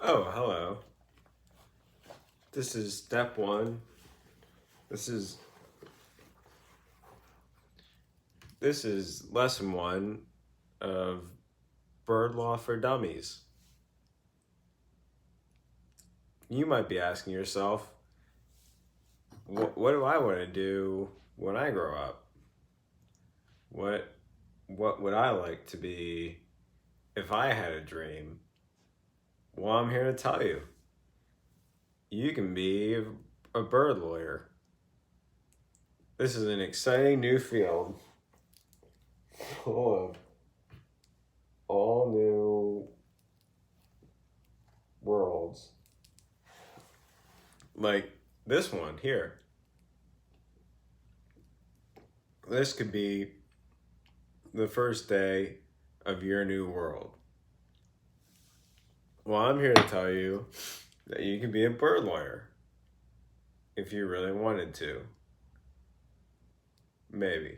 Oh, hello. This is step one. This is lesson one of bird law for dummies. You might be asking yourself, what do I want to do when I grow up? What would I like to be if I had a dream? Well, I'm here to tell you. You can be a bird lawyer. This is an exciting new field full of all new worlds. Like this one here. This could be the first day of your new world. Well, I'm here to tell you that you can be a bird lawyer if you really wanted to. Maybe.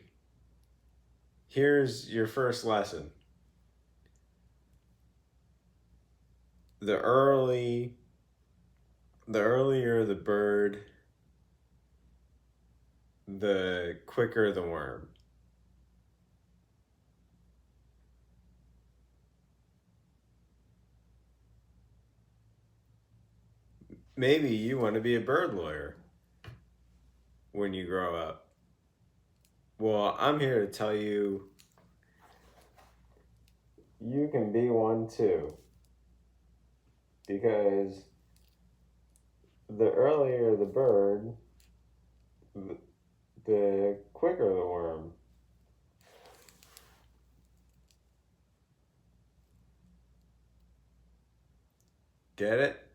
Here's your first lesson. The earlier the bird, the quicker the worm. Maybe you want to be a bird lawyer when you grow up. Well, I'm here to tell you you can be one too. Because the earlier the bird, the quicker the worm. Get it?